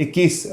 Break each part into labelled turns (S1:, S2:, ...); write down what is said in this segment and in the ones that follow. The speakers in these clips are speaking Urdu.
S1: 21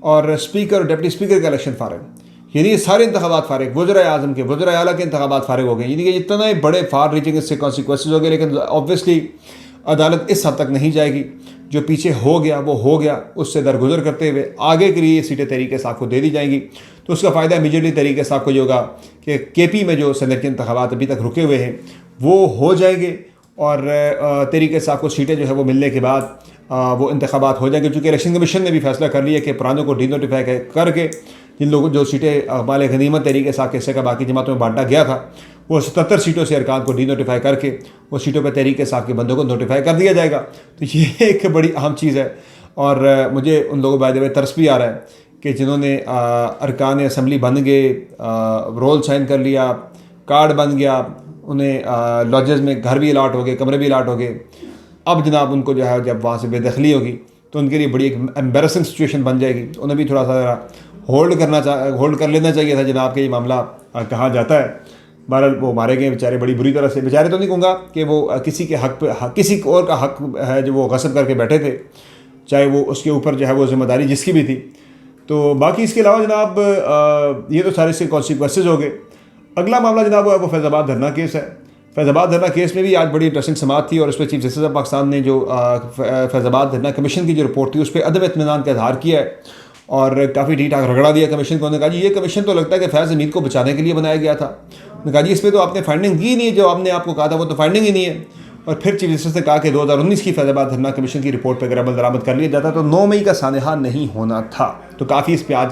S1: اور اسپیکر اور ڈپٹی اسپیکر کا الیکشن فارغ، یعنی یہ سارے انتخابات فارغ، وزرائے اعظم کے، وزرائے اعلیٰ کے انتخابات فارغ ہو گئے، یعنی کہ اتنے بڑے فار ریچنگ اس سے کانسیکوینسز ہو گئے. لیکن آبویسلی عدالت اس حد تک نہیں جائے گی، جو پیچھے ہو گیا وہ ہو گیا، اس سے درگزر کرتے ہوئے آگے کے لیے یہ سیٹیں تحریک انصاف کو دے دی جائیں گی. تو اس کا فائدہ امیجیٹلی تحریک انصاف کو یہ ہوگا کہ کے پی میں جو صدر کے انتخابات ابھی تک رکے ہوئے ہیں وہ ہو جائیں گے، اور تحریک انصاف کو سیٹیں جو ہے وہ ملنے کے بعد وہ انتخابات ہو جائیں گے. چونکہ الیکشن کمیشن نے بھی فیصلہ کر لیا کہ پرانوں کو ڈی نوٹیفائی کر کے جن لوگوں جو سیٹیں مال غنیمت تحریک انصاف کے حصے کا باقی جماعتوں میں بانٹا گیا تھا، وہ 77 سیٹوں سے ارکان کو ڈی نوٹیفائی کر کے وہ سیٹوں پہ تحریک انصاف کے بندوں کو نوٹیفائی کر دیا جائے گا. تو یہ ایک بڑی اہم چیز ہے، اور مجھے ان لوگوں بائی دی وے ترس بھی آ رہا ہے کہ جنہوں نے ارکان اسمبلی بن گئے، رول سائن کر لیا، کارڈ بن گیا، انہیں لاجز میں گھر بھی الاٹ ہو گئے، کمرے بھی الاٹ ہو گئے، اب جناب ان کو جو ہے جب وہاں سے بے دخلی ہوگی تو ان کے لیے بڑی ایک ایمبیرسنگ سچویشن بن جائے گی. انہیں بھی تھوڑا سا ہولڈ کر لینا چاہیے تھا جناب کہ یہ معاملہ کہا جاتا ہے. بہرحال وہ مارے گئے بیچارے بڑی بری طرح سے. بیچارے تو نہیں کہوں گا کہ وہ کسی کے حق پہ کسی اور کا حق ہے جو وہ غصب کر کے بیٹھے تھے، چاہے وہ اس کے اوپر جو ہے وہ ذمہ داری جس کی بھی تھی. تو باقی اس کے علاوہ جناب یہ تو سارے اس کے کانسیکوینسز ہو گئے. اگلا معاملہ جناب وہ فیض آباد دھرنا کیس ہے. فیض آباد دھرنا کیس میں بھی آج بڑی انٹرسٹنگ سماعت تھی، اور اس پہ چیف جسٹس آف پاکستان نے جو فیض آباد دھرنا کمیشن کی جو رپورٹ تھی اس پہ عدم اطمینان کا اظہار کیا ہے، اور کافی ٹھیک ٹھاک رگڑا دیا کمیشن کو. انہوں نے کہا جی یہ کمیشن تو لگتا ہے کہ فیض حمید کو بچانے کے لیے بنایا گیا تھا. انہوں نے کہا جی اس پہ تو آپ نے فائنڈنگ کی نہیں ہے، جو آپ نے آپ کو کہا تھا وہ تو فائنڈنگ ہی نہیں ہے. اور پھر چیف جسٹس نے کہا کہ 2019 کی فیض آباد دھرنا کمیشن کی رپورٹ پہ اگر عمل درآمد کر لیا جاتا تو 9 مئی کا سانحہ نہیں ہونا تھا. تو کافی اس پہ آج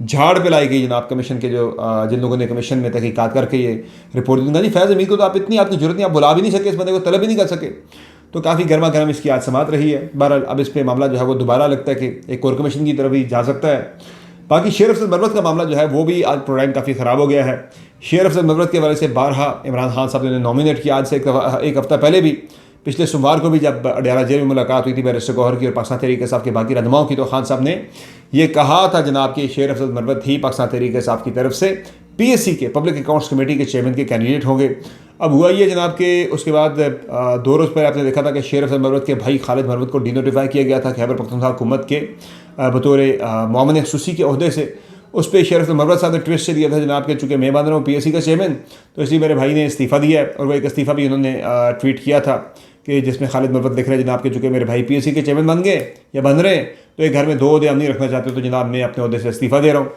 S1: جھاڑ پہ لائی گئی جناب کمیشن کے جو جن لوگوں نے کمیشن میں تحقیقات کر کے یہ رپورٹ دی. جی فیض حمید کو تو آپ کی ضرورت نہیں، آپ بلا بھی نہیں سکے، اس بندے کو طلب بھی نہیں کر سکے. تو کافی گرما گرم اس کی آج سماعت رہی ہے. بہرحال اب اس پہ معاملہ جو ہے وہ دوبارہ لگتا ہے کہ ایک اور کمیشن کی طرف بھی جا سکتا ہے. باقی شیر افضل مروت کا معاملہ جو ہے وہ بھی آج پروگرام کافی خراب ہو گیا ہے. شیر افضل مروت کے حوالے سے بارہا عمران خان صاحب نے نامینیٹ کیا. آج سے ایک ہفتہ پہلے بھی، پچھلے سوموار کو بھی جب اڈیالہ جیل میں ملاقات ہوئی تھی بیرسٹر گوہر کی اور پاکستان تحریک انصاف کے باقی رہنماؤں کی، تو خان صاحب نے یہ کہا تھا جناب کہ شیر افضل مروت ہی پاکستان تحریک انصاف کی طرف سے پی ایس سی کے پبلک اکاؤنٹس کمیٹی کے چیئرمین کے کینڈیڈیٹ ہوں گے. اب ہوا یہ جناب کہ اس کے بعد 2 روز پہلے آپ نے دیکھا تھا کہ شیر افضل مروت کے بھائی خالد مروت کو ڈی نوٹیفائی کیا گیا تھا خیبر پختونخوا حکومت کے بطور معاون خصوصی کے عہدے سے. اس پہ شیر افضل مروت صاحب نے ٹویسٹ سے دیا تھا جناب کہ چونکہ میں بن رہا ہوں پی ایس سی کا چیئرمین، تو اس لیے میرے بھائی نے استعفیٰ دیا ہے. اور وہ ایک استعفیٰ بھی انہوں نے ٹویٹ کیا تھا کہ جس میں خالد مروت لکھ رہے ہیں جناب کہ چونکہ میرے بھائی پی ایس سی کے چیئرمین بن گئے یا بن رہے ہیں تو ایک گھر میں 2 عہدے ہم نہیں رکھنا چاہتے، تو جناب میں اپنے عہدے سے استعفیٰ دے رہا ہوں.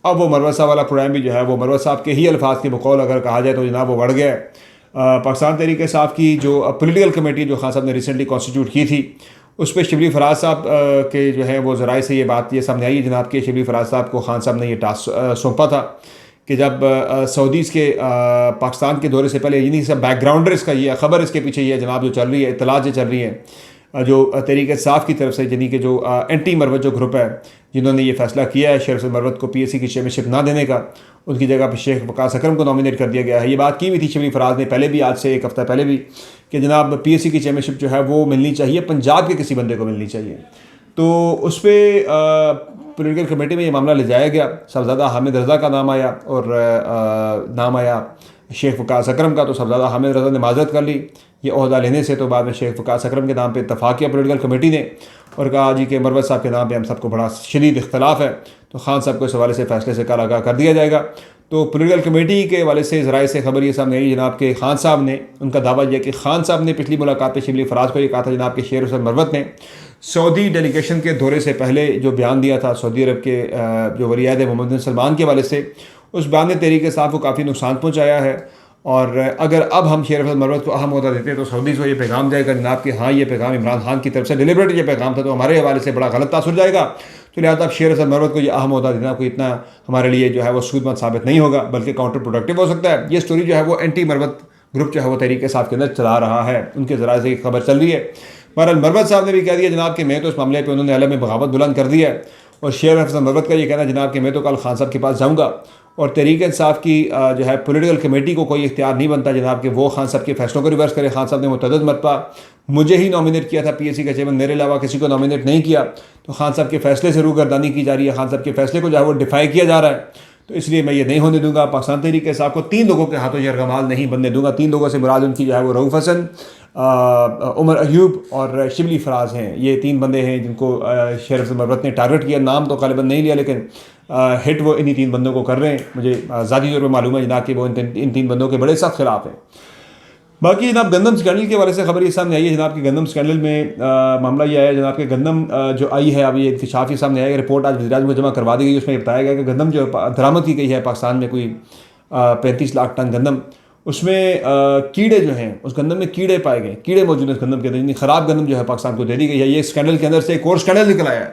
S1: اب وہ مروت صاحب والا پروگرام بھی جو ہے وہ مروت صاحب کے ہی الفاظ کے بقول اگر کہا جائے تو جناب وہ بڑھ گیا ہے. پاکستان تحریک انصاف کی جو پولیٹیکل کمیٹی جو خان صاحب نے ریسنٹلی کانسٹیٹیوٹ کی تھی، اس پہ شبلی فراز صاحب کے جو ہے وہ ذرائع سے یہ سامنے آئی ہے جناب کہ شبلی فراز صاحب کو خان صاحب نے یہ ٹاسک سونپا تھا کہ جب سعودیز کے پاکستان کے دورے سے پہلے، یعنی سب بیک گراؤنڈر اس کا یہ خبر اس کے پیچھے یہ جناب جو چل رہی ہے، اطلاعات جو چل رہی ہیں جو تحریک انصاف کی طرف سے، یعنی کہ جو اینٹی مروت جو گروپ ہے جنہوں نے یہ فیصلہ کیا ہے شیر افضل مروت کو پی ایس سی کی چیئرمین نہ دینے کا، ان کی جگہ پہ شیخ وقاص اکرم کو نامینیٹ کر دیا گیا ہے. یہ بات کی ہوئی تھی شبلی فراز نے پہلے بھی، آج سے ایک ہفتہ پہلے بھی، کہ جناب پی ایس سی کی چیئرمین جو ہے وہ ملنی چاہیے، پنجاب کے کسی بندے کو ملنی چاہیے. تو اس پہ پولیٹیکل کمیٹی میں یہ معاملہ لے جایا گیا. صاحبزادہ حامد رضا کا نام آیا اور نام آیا شیخ وقاص اکرم کا. تو صاحبزادہ حامد رضا نے معذرت کر لی یہ عہدہ لینے سے، تو بعد میں شیخ وقاص اکرم کے نام پہ اتفاق کیا پولیٹیکل کمیٹی نے اور کہا جی کہ مروت صاحب کے نام پہ ہم سب کو بڑا شدید اختلاف ہے، تو خان صاحب کو اس حوالے سے فیصلے سے کل آگاہ کر دیا جائے گا. تو پولیٹیکل کمیٹی کے حوالے سے ذرائع سے خبر یہ سامنے آئی جناب کہ خان صاحب نے، ان کا دعویٰ یہ کہ خان صاحب نے پچھلی ملاقات پہ شبلی فراز کو یہ کہا تھا جناب کہ شیر افضل مروت نے سعودی ڈیلیگیشن کے دورے سے پہلے جو بیان دیا تھا سعودی عرب کے جو ولی عہد محمد بن سلمان کے حوالے سے، اس بیان نے تحریک انصاف کو کافی نقصان پہنچایا ہے. اور اگر اب ہم شیر افضل مروت کو اہم عہدہ دیتے ہیں تو سعودیز کو یہ پیغام جائے گا جناب کہ ہاں یہ پیغام عمران خان کی طرف سے ڈیلیبریٹ یہ پیغام تھا، تو ہمارے حوالے سے بڑا غلط تاثر جائے گا. تو لہٰذا اب شیر افضل مروت کو یہ اہم عہدہ دینا کوئی اتنا ہمارے لیے جو ہے وہ سود مند ثابت نہیں ہوگا، بلکہ کاؤنٹر پروڈکٹیو ہو سکتا ہے. یہ سٹوری جو ہے وہ اینٹی مروت گروپ جو ہے وہ تحریک انصاف کے اندر چلا رہا ہے، ان کے ذرائع سے یہ خبر چل رہی ہے. بہرحال مروت صاحب نے بھی کہہ دیا جناب کہ میں تو اس معاملے پہ انہوں نے عالم بغاوت بلند کر دیا ہے. اور شیر افضل مروت کا یہ کہنا جناب کہ میں تو کل خان صاحب کے پاس جاؤں گا اور تحریک انصاف کی جو ہے پولیٹیکل کمیٹی کو کوئی اختیار نہیں بنتا جناب کہ وہ خان صاحب کے فیصلوں کو ریورس کرے. خان صاحب نے متعدد مرتبہ مجھے ہی نامینیٹ کیا تھا پی ایس سی کا چیئرمین، میرے علاوہ کسی کو نامینیٹ نہیں کیا. تو خان صاحب کے فیصلے سے روگردانی کی جا رہی ہے، خان صاحب کے فیصلے کو جو ہے وہ ڈیفائی کیا جا رہا ہے. تو اس لیے میں یہ نہیں ہونے دوں گا. پاکستان تحریک انصاف کو 3 لوگوں کے ہاتھوں یرغمال نہیں بننے دوں گا. 3 لوگوں سے مراد ان کی جو ہے وہ رؤوف حسن, عمر ایوب اور شبلی فراز ہیں. یہ 3 بندے ہیں جن کو شیخ افضل مربت نے ٹارگٹ کیا. نام تو غالباً نہیں لیا لیکن ہٹ وہ انہی 3 بندوں کو کر رہے ہیں. مجھے ذاتی طور پہ معلوم ہے جناب کہ وہ ان 3 بندوں کے بڑے سخت خلاف ہیں. باقی جناب گندم اسکینڈل کے بارے سے خبر یہ سامنے آئی ہے جناب کہ گندم اسکینڈل میں معاملہ یہ آیا جناب کہ گندم جو آئی ہے ابھی انکشاف یہ سامنے آیا کہ رپورٹ آج وزیر اعظم کو جمع کروا دی گئی. اس میں یہ بتایا گیا کہ گندم جو درآمد کی گئی ہے پاکستان میں کوئی 35 لاکھ ٹن گندم, اس میں کیڑے جو ہیں اس گندم میں کیڑے پائے گئے, کیڑے موجود ہیں اس گندم کے اندر, یعنی خراب گندم جو ہے پاکستان کو دے دی گئی ہے. یہ اسکینڈل کے اندر سے ایک اور اسکینڈل نکل آیا ہے.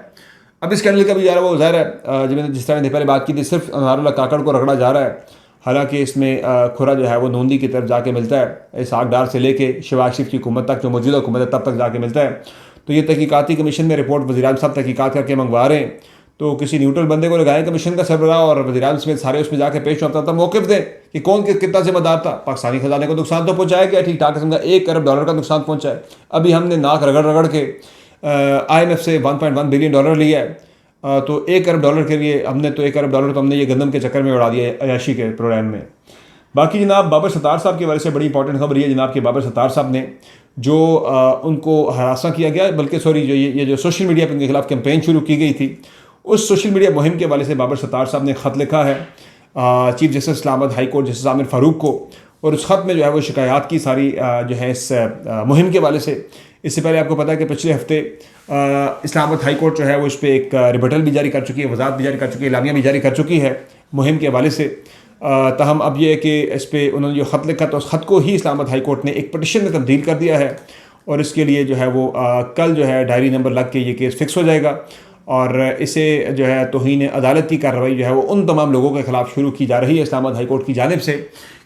S1: اب اس اسکینڈل کا بھی جا رہا ہے وہ ظاہر ہے جس طرح نے پہلے بات کی تھی صرف انوار اللہ کاکڑ کو رگڑا جا رہا ہے, حالانکہ اس میں کھرا جو ہے وہ نوندی کی طرف جا کے ملتا ہے, اسحاق ڈار سے لے کے شہباز شریف کی حکومت تک, جو موجودہ حکومت ہے تب تک جا کے ملتا ہے. تو یہ تحقیقاتی کمیشن میں رپورٹ وزیر اعظم صاحب تحقیقات کر کے منگوا رہے ہیں. تو کسی نیوٹرل بندے کو لگائیں کمیشن کا سربراہ اور وزیر اعظم سمیت سارے اس میں جا کے پیش ہوتا تھا, موقف دیں کہ کون کتنا ذمہ دار تھا. پاکستانی خزانے کو نقصان تو پہنچایا گیا ٹھیک ٹھاک قسم کا, $1 ارب کا نقصان پہنچا ہے. ابھی ہم نے ناک رگڑ رگڑ کے IMF سے $1.1 بلین لیا ہے. تو $1 ارب کے لیے ہم نے تو $1 ارب تو ہم نے یہ گندم کے چکر میں اڑا دیا ہے عیاشی کے پروگرام میں. باقی جناب بابر ستار صاحب کے بارے سے بڑی امپورٹنٹ خبر یہ جناب کہ بابر ستار صاحب نے جو ان کو ہراساں کیا گیا, بلکہ سوری جو یہ جو سوشل میڈیا پہ ان کے خلاف کیمپین شروع کی گئی تھی, اس سوشل میڈیا مہم کے حوالے سے بابر ستار صاحب نے خط لکھا ہے چیف جسٹس اسلام آباد ہائی کورٹ جسٹس عامر فاروق کو, اور اس خط میں جو ہے وہ شکایات کی ساری جو ہے اس مہم کے حوالے سے. اس سے پہلے آپ کو پتا ہے کہ پچھلے ہفتے اسلام آباد ہائی کورٹ جو ہے وہ اس پہ ایک ریبٹل بھی جاری کر چکی ہے, وضاحت بھی جاری کر چکی ہے, اعلامیہ بھی جاری کر چکی ہے مہم کے حوالے سے. تاہم اب یہ ہے کہ اس پہ انہوں نے جو خط لکھا تو اس خط کو ہی اسلام آباد ہائی کورٹ نے ایک پٹیشن میں تبدیل کر دیا ہے, اور اس کے لیے جو ہے وہ کل جو ہے ڈائری نمبر لگ کے یہ کیس فکس ہو جائے گا. اور اسے جو ہے توہین عدالت کی کارروائی جو ہے وہ ان تمام لوگوں کے خلاف شروع کی جا رہی ہے اسلام آباد ہائی کورٹ کی جانب سے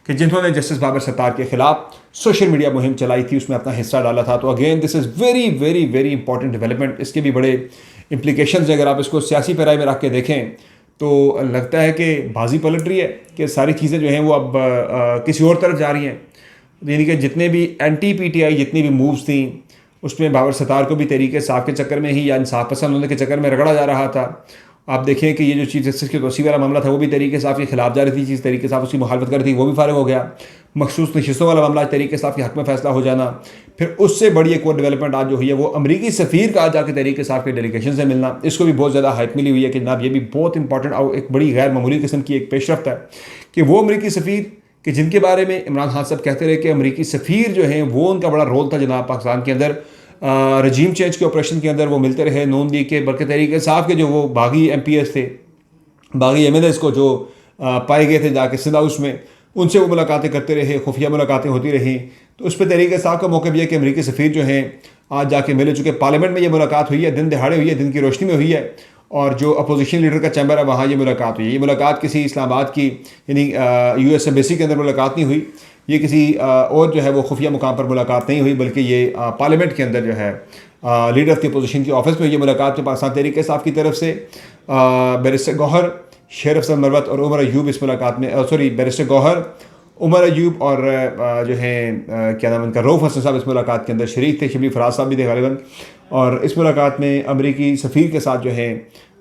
S1: کہ جنہوں نے جسٹس بابر ستار کے خلاف سوشل میڈیا مہم چلائی تھی, اس میں اپنا حصہ ڈالا تھا. تو again this is very very very important development. اس کے بھی بڑے امپلیکیشنز ہیں. اگر آپ اس کو سیاسی پیرائی میں رکھ کے دیکھیں تو لگتا ہے کہ بازی پلٹ رہی ہے کہ ساری چیزیں جو ہیں وہ اب کسی اور طرف جا رہی ہیں. یعنی کہ جتنے بھی اینٹی PTI جتنی بھی مووز تھیں اس میں بابر ستار کو بھی تحریک انصاف کے چکر میں ہی یا انصاف پسند ہونے کے چکر میں رگڑا جا رہا تھا. آپ دیکھیں کہ یہ جو چیف جسٹس کی توسیع والا معاملہ تھا وہ بھی تحریک انصاف کے خلاف جا رہی تھی, تحریک انصاف اس کی مخالفت کر رہی تھی, وہ بھی فارغ ہو گیا. مخصوص نشستوں والا معاملہ تحریک انصاف کے حق میں فیصلہ ہو جانا. پھر اس سے بڑی ایک اور ڈیولپمنٹ آج جو ہوئی ہے وہ امریکی سفیر کا آج جا کے تحریک انصاف کے ڈیلیگیشن سے ملنا. اس کو بھی بہت زیادہ ہائپ ملی ہوئی ہے کہ جناب یہ بھی بہت امپورٹنٹ اور ایک بڑی غیر معمولی قسم کی ایک پیش رفت ہے کہ وہ امریکی سفیر کہ جن کے بارے میں عمران خان صاحب کہتے رہے کہ امریکی سفیر جو ہیں وہ ان کا بڑا رول تھا جناب پاکستان کے اندر رجیم چینج کے آپریشن کے اندر, وہ ملتے رہے نون لیگ کے بلکہ تحریک انصاف کے جو وہ باغی MPs تھے, باغی MLAs کو جو پائے گئے تھے جا کے سندھ ہاؤس میں, ان سے وہ ملاقاتیں کرتے رہے, خفیہ ملاقاتیں ہوتی رہیں. تو اس پہ تحریک انصاف کا موقع بھی ہے کہ امریکی سفیر جو ہیں آج جا کے ملے, چونکہ پارلیمنٹ میں یہ ملاقات ہوئی ہے, دن دہاڑے ہوئی ہے, دن کی روشنی میں ہوئی ہے, اور جو اپوزیشن لیڈر کا چیمبر ہے وہاں یہ ملاقات ہوئی ہے. یہ ملاقات کسی اسلام آباد کی یعنی US ایمبیسی کے اندر ملاقات نہیں ہوئی, یہ کسی اور جو ہے وہ خفیہ مقام پر ملاقات نہیں ہوئی, بلکہ یہ پارلیمنٹ کے اندر جو ہے لیڈر آف دی اپوزیشن کی آفس میں یہ ملاقات پاکستان تحریک انصاف کی طرف سے بیرسٹر گوہر, شیخ افضل مربت اور عمر ایوب اس ملاقات میں بیرسٹر گوہر, عمر ایوب اور جو ہیں کیا نام ان کا رؤوف حسن صاحب اس ملاقات کے اندر شریک تھے, شبلی فراز صاحب بھی تھے غالباً. اور اس ملاقات میں امریکی سفیر کے ساتھ جو ہیں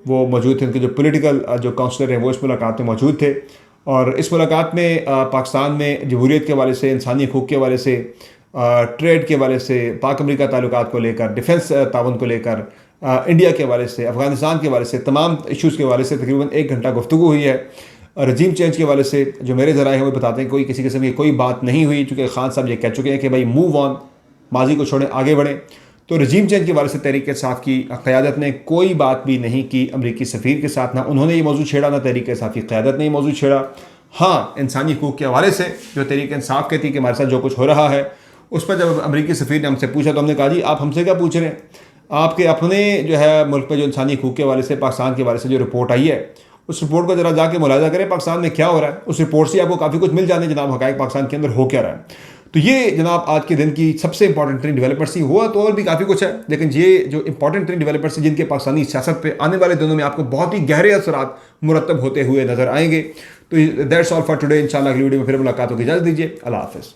S1: وہ موجود تھے, ان کے جو پولیٹیکل جو کاؤنسلر ہیں وہ اس ملاقات میں موجود تھے. اور اس ملاقات میں پاکستان میں جمہوریت کے حوالے سے, انسانی حقوق کے حوالے سے, ٹریڈ کے حوالے سے, پاک امریکہ تعلقات کو لے کر, ڈیفنس تعاون کو لے کر, انڈیا کے حوالے سے, افغانستان کے حوالے سے, تمام ایشوز کے حوالے سے تقریباً 1 گھنٹہ گفتگو ہوئی ہے. رجیم چینج کے حوالے سے جو میرے ذرائع ہیں وہ بتاتے ہیں کوئی کسی قسم کی کوئی بات نہیں ہوئی, چونکہ خان صاحب یہ کہہ چکے ہیں کہ بھائی موو آن, ماضی کو چھوڑیں آگے بڑھیں. تو رجیم چینج کے حوالے سے تحریک انصاف کی قیادت نے کوئی بات بھی نہیں کی امریکی سفیر کے ساتھ, نہ انہوں نے یہ موضوع چھیڑا, نہ تحریک انصاف کی قیادت نے یہ موضوع چھیڑا. ہاں انسانی حقوق کے حوالے سے جو تحریک انصاف کہتی کہ ہمارے ساتھ جو کچھ ہو رہا ہے اس پر جب امریکی سفیر نے ہم سے پوچھا تو ہم نے کہا جی آپ ہم سے کیا پوچھ رہے ہیں, آپ کے اپنے جو ہے ملک پہ جو انسانی حقوق کے حوالے سے پاکستان کے حوالے سے جو رپورٹ آئی ہے اس رپورٹ کو ذرا جا کے ملاحظہ کریں پاکستان میں کیا ہو رہا ہے. اس رپورٹ سے آپ کو کافی کچھ مل جانے جناب حقائق پاکستان کے اندر ہو کیا رہا ہے. تو یہ جناب آج کے دن کی سب سے امپورٹنٹ ترین ڈیولپمنٹس تھی. ہوا تو اور بھی کافی کچھ ہے لیکن یہ جو امپورٹنٹ ترین ڈیولپمنٹس جن کے پاکستانی سیاست پہ آنے والے دنوں میں آپ کو بہت ہی گہرے اثرات مرتب ہوتے ہوئے نظر آئیں گے. تو دیٹس آل فار ٹوڈے. انشاءاللہ اگلی ویڈیو میں پھر ملاقات ہوگی. اجازت دیجیے. اللہ حافظ.